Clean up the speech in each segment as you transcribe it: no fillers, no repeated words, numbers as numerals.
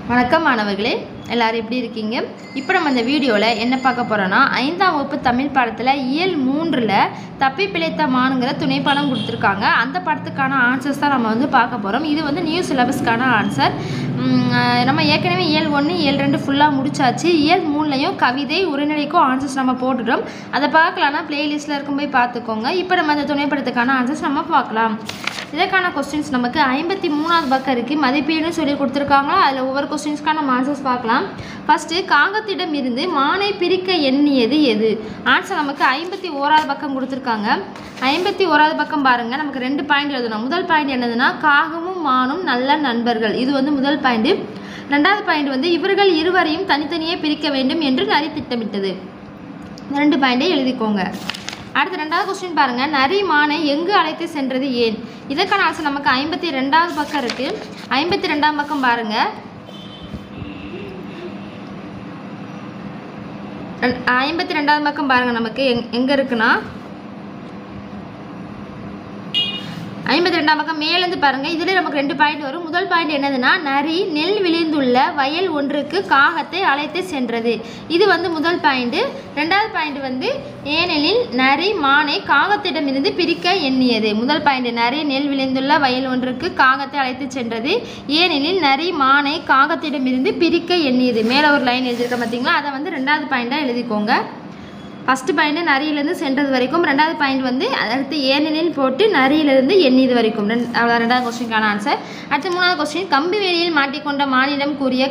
வணக்கம் மாணவர்களே, எல்லாரும் எப்படி இருக்கீங்க? இப்போ நம்ம இந்த வீடியோவில் என்ன பார்க்க போகிறோன்னா, 5ஆம் வகுப்பு தமிழ் பாடத்தில் இயல் 3ல் தப்பி பிழைத்த மானுங்கிற துணைப்பாடம் கொடுத்துருக்காங்க. அந்த பாடத்துக்கான ஆன்சர்ஸ் தான் நம்ம பார்க்க போகிறோம். இது நியூ சிலபஸ்க்கான ஆன்சர். நம்ம ஏற்கனவே இயல் 1 இயல் 2 ஃபுல்லாக முடிச்சாச்சு. இயல் 3லையும் கவிதை உரைநடைக்கும் ஆன்சர்ஸ் நம்ம போட்டுட்டோம். அதை பார்க்கலான்னா பிளேலிஸ்ட்டில் இருக்கும் போய் பார்த்துக்கோங்க. இப்போ நம்ம அந்த துணைப்படத்துக்கான ஆன்சர்ஸ் நம்ம பார்க்கலாம். இதற்கான கொஸ்டின்ஸ் நமக்கு 53வது பக்கம் இருக்குது. மதிப்பீடுன்னு சொல்லி கொடுத்துருக்காங்களா, அதில் ஒவ்வொரு கொஸ்டின்ஸ்க்கான நம்ம ஆன்சர்ஸ் பார்க்கலாம். ஃபஸ்ட்டு, காகத்திடம் இருந்து மானை பிரிக்க எண்ணியது எது? ஆன்சர் நமக்கு 51வது பக்கம் கொடுத்துருக்காங்க. 51வது பக்கம் பாருங்கள், நமக்கு 2 பாயிண்ட் எழுதணும். முதல் பாயிண்ட் என்னதுன்னா, காகமும் மானும் நல்ல நண்பர்கள். இது முதல் பாயிண்ட். ரெண்டாவது பாயிண்ட் இவர்கள் இருவரையும் தனித்தனியே பிரிக்க வேண்டும் என்று நரி திட்டமிட்டது. 2 பாயிண்டை எழுதிக்கோங்க. அடுத்து 2வது கொஸ்டின் பாருங்கள், நரி மானை எங்கு அழைத்து சென்றது ஏன்? இதற்கான ஆன்சர் நமக்கு 52வது பக்கம் இருக்குது. 52ஆம் பக்கம் பாருங்கள். 52வது பக்கம் பாருங்கள், நமக்கு எங்கே இருக்குன்னா 52ஆம் பக்கம் மேலேருந்து பாருங்கள். இதில் நமக்கு 2 பாயிண்ட் வரும். முதல் பாயிண்ட் என்னதுன்னா, நரி நெல் விளைந்துள்ள வயல் ஒன்றுக்கு காகத்தை அழைத்து சென்றது. இது முதல் பாயிண்ட். ரெண்டாவது பாயிண்ட் ஏனெனில் நரி மானை காகத்திடமிருந்து பிரிக்க எண்ணியது. முதல் பாயிண்ட், நரி நெல் விளைந்துள்ள வயல் ஒன்றுக்கு காகத்தை அழைத்து சென்றது. ஏனெனில் நரி மானை காகத்திடமிருந்து பிரிக்க எண்ணியது. மேலே ஒரு லைன் எழுதியிருக்க பார்த்தீங்களா, அதை 2வது பாயிண்டாக எழுதிக்கோங்க. ஃபஸ்ட்டு பாயிண்ட்டு நரியிலேருந்து சென்றது வரைக்கும், ரெண்டாவது பாயிண்ட் அடுத்து ஏனெனில் போட்டு நரியிலிருந்து எண்ணியது வரைக்கும். அவ்வளோ 2வது கொஸ்டினுக்கான ஆன்சர். அடுத்து 3வது கொஸ்டின், கம்பி வேலியில் மாட்டிக்கொண்ட மானிடம் கூறிய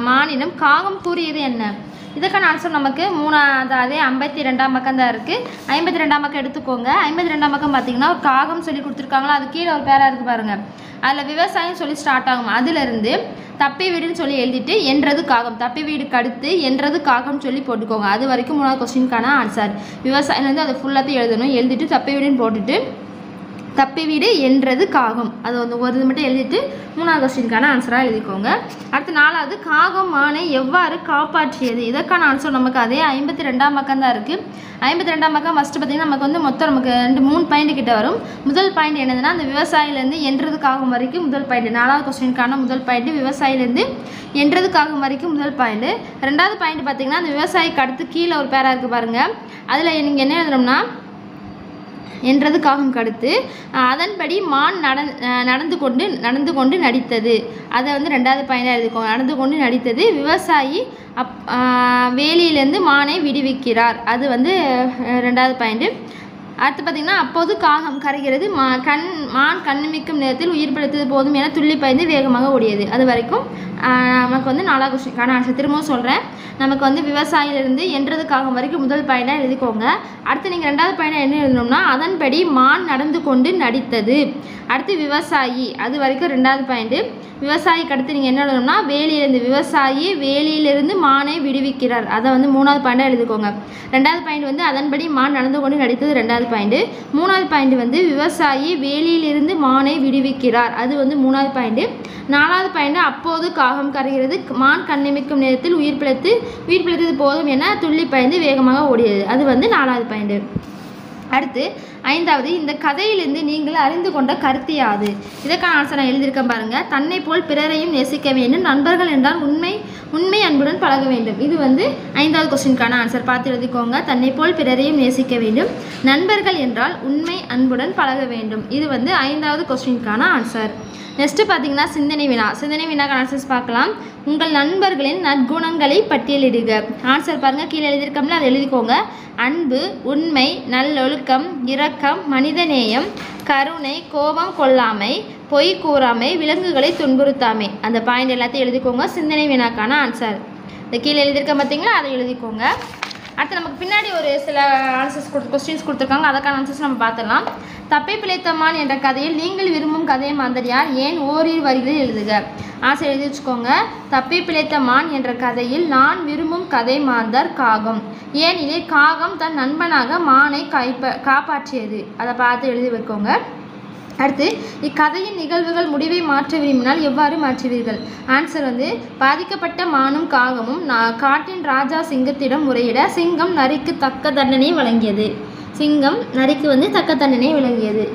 மானிடம் காகம் கூறியது என்ன? இதற்கான ஆன்சர் நமக்கு 3வது 52ஆம் பக்கம் தான் இருக்குது. 52ஆம் பக்கம் எடுத்துக்கோங்க. 52ஆம் பக்கம் பார்த்தீங்கன்னா ஒரு காகம் சொல்லி கொடுத்துருக்காங்களா, அது கீழே ஒரு பேரா இருக்குது பாருங்கள். அதில் விவசாயம் சொல்லி ஸ்டார்ட் ஆகும். அதிலிருந்து தப்பி வீடுன்னு சொல்லி எழுதிட்டு என்றது காகம், தப்பி வீடுக்கு அடுத்து என்றது காகம் சொல்லி போட்டுக்கோங்க. அது வரைக்கும் 3வது கொஸ்டினுக்கான ஆன்சர். விவசாயிலேருந்து அதை ஃபுல்லாத்தையும் எழுதணும். எழுதிட்டு தப்பி வீடுன்னு போட்டுட்டு தப்பி வீடு என்றது காகம், அது ஒரு இது மட்டும் எழுதிட்டு 3வது கொஸ்டினுக்கான ஆன்சராக எழுதிக்கோங்க. அடுத்து 4வது, காகம் மானை எவ்வாறு காப்பாற்றியது? இதற்கான ஆன்சர் நமக்கு அதே 52ஆம் பக்கம் தான் இருக்குது. 52ஆம் பக்கம் ஃபஸ்ட்டு பார்த்திங்கன்னா நமக்கு மொத்தம் நமக்கு 3 பாயிண்ட் கிட்ட வரும். முதல் பாயிண்ட் என்னதுன்னா, அந்த விவசாயிலேருந்து என்றது காகம் வரைக்கும் முதல் பாயிண்ட். 4வது கொஸ்டினுக்கான முதல் பாயிண்ட் விவசாயிலேருந்து என்றது காகம் வரைக்கும் முதல் பாயிண்ட். ரெண்டாவது பாயிண்ட் பார்த்திங்கன்னா, அந்த விவசாயிக்கு அடுத்து கீழே ஒரு பேரா இருக்குது பாருங்கள். அதில் நீங்கள் என்ன எழுதணும்னா, என்றது காகம் கடுத்து அதன்படி மான் நடந்து கொண்டு நடித்தது. அதை 2வது பாயிண்டாக எழுதிக்கோங்க. நடந்து கொண்டு நடித்தது. விவசாயி வேலியிலேருந்து மானை விடுவிக்கிறார். அது 2வது பாயிண்ட்டு. அடுத்து பார்த்திங்கன்னா, அப்போது காகம் கரைகிறது. மான் கண்ணிமிக்கும் நேரத்தில் உயிர் பிழைத்தது போதும் என துள்ளி பாய்ந்து வேகமாக ஓடியது. அது வரைக்கும் நமக்கு 4வது கொஸ்டினுக்கான ஆன்சர். திரும்பவும் சொல்கிறேன், நமக்கு விவசாயிலிருந்து என்றது காகம் வரைக்கும் முதல் பாயிண்டாக எழுதிக்கோங்க. அடுத்து நீங்கள் 2வது பாயிண்டாக என்ன எழுதணும்னா, அதன்படி மான் நடந்து கொண்டு நடித்தது. அடுத்து விவசாயி, அது வரைக்கும் 2வது பாயிண்ட்டு. விவசாயிக்கு அடுத்து நீங்கள் என்ன எழுதணும்னா, வேலியிலிருந்து விவசாயி வேலியிலிருந்து மானை விடுவிக்கிறார். அதை 3வது பாயிண்டாக எழுதிக்கோங்க. 2வது பாயிண்ட் அதன்படி மான் நடந்து கொண்டு நடித்தது. 2வது பாயிண்ட். 3வது பாயிண்ட் விவசாயி வேலியிலிருந்து மானை விடுவிக்கிறார். அது 3வது பாயிண்ட். 4வது பாயிண்ட், அப்போது காகம் கரைகிறது. மான் கண்ணிமிக்கும் நேரத்தில் உயிர் பிழைத்தது போதும் என துள்ளி பாய்ந்து வேகமாக ஓடியது. அது 4வது பாயிண்ட். அடுத்து 5வது, இந்த கதையிலிருந்து நீங்கள் அறிந்து கொண்ட கருத்து யாது? இதற்கான ஆன்சர் நான் எழுதியிருக்கேன் பாருங்கள். தன்னை போல் பிறரையும் நேசிக்க வேண்டும். நண்பர்கள் என்றால் உண்மை அன்புடன் பழக வேண்டும். இது 5வது கொஸ்டினுக்கான ஆன்சர். பார்த்து எழுதிக்கோங்க. தன்னை போல் பிறரையும் நேசிக்க வேண்டும். நண்பர்கள் என்றால் உண்மை அன்புடன் பழக வேண்டும். இது 5வது கொஸ்டினுக்கான ஆன்சர். நெக்ஸ்ட்டு பார்த்தீங்கன்னா, சிந்தனை வினாக்கான ஆன்சர்ஸ் பார்க்கலாம். உங்கள் நண்பர்களின் நற்குணங்களை பட்டியலிடுக. ஆன்சர் பாருங்கள், கீழே எழுதியிருக்கோம்ல, அதை எழுதிக்கோங்க. அன்பு, உண்மை, நல்லொழுக்கம், இரக்கம், மனிதநேயம், கருணை, கோபம் கொள்ளாமை, பொய் கூறாமை, விலங்குகளை துன்புறுத்தாமை. அந்த பாயிண்ட் எல்லாத்தையும் எழுதிக்கோங்க. சிந்தனை வினாக்கான ஆன்சர். இந்த கீழே எழுதியிருக்க பார்த்தீங்களா, அதை எழுதிக்கோங்க. அடுத்து நமக்கு பின்னாடி ஒரு சில ஆன்சர்ஸ் கொஸ்டின்ஸ் கொடுத்துருக்காங்க. அதுக்கான ஆன்சர்ஸ் நம்ம பார்த்துடலாம். தப்பி பிழைத்த மான் என்ற கதையில் நீங்கள் விரும்பும் கதையை மாந்தர் யார்? ஏன்? ஓரிரு வரிகளில் எழுதுக. ஆன்சர் எழுதி வச்சுக்கோங்க. தப்பி பிழைத்த மான் என்ற கதையில் நான் விரும்பும் கதை மாந்தர் காகம். ஏனெனில் காகம் தன் நண்பனாக மானை காப்பாற்றியது. அதை பார்த்து எழுதி வைக்கோங்க. அடுத்து, இக்கதையின் நிகழ்வுகள் முடிவை மாற்ற விரும்பினால் எவ்வாறு மாற்றுவீர்கள்? ஆன்சர் பாதிக்கப்பட்ட மானும் காகமும் காட்டின் ராஜா சிங்கத்திடம் முறையிட சிங்கம் நரிக்கு தக்க தண்டனை வழங்கியது. சிங்கம் நரிக்கு தக்க தண்டனை வழங்கியது.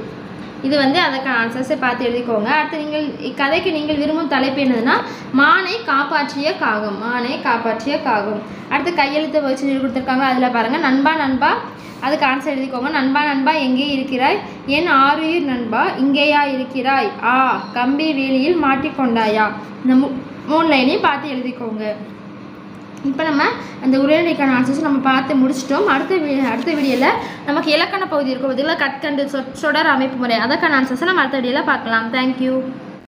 இது வந்து அதுக்கான ஆன்சர்ஸை பார்த்து எழுதிக்கோங்க. அடுத்து நீங்கள் இக்கதைக்கு நீங்கள் விரும்பும் தலைப்பு என்னதுன்னா மானை காப்பாற்றிய காகம். மானை காப்பாற்றிய காகம். அடுத்து கையெழுத்து வச்சு கொடுத்துருக்காங்க. அதில் பாருங்கள் நண்பா நண்பா, அதுக்கு ஆன்சர் எழுதிக்கோங்க. நண்பா நண்பா எங்கே இருக்கிறாய்? என் ஆருயிர் நண்பா இங்கேயா இருக்கிறாய்? கம்பி வேலியில் மாட்டிக்கொண்டாயா? இந்த 3 லைனையும் பார்த்து எழுதிக்கோங்க. இப்போ நம்ம அந்த உரைநடைக்கான ஆன்சர்ஸ் நம்ம பார்த்து முடிச்சிட்டோம். அடுத்த வீடியோவில் நமக்கு இலக்கண பகுதி இருக்கும், இதில் கற்கண்டு சொற்றொடர் அமைப்பு முறை, அதற்கான ஆன்சர்ஸை நம்ம அடுத்த வீடியோவில் பார்க்கலாம். தேங்க்யூ.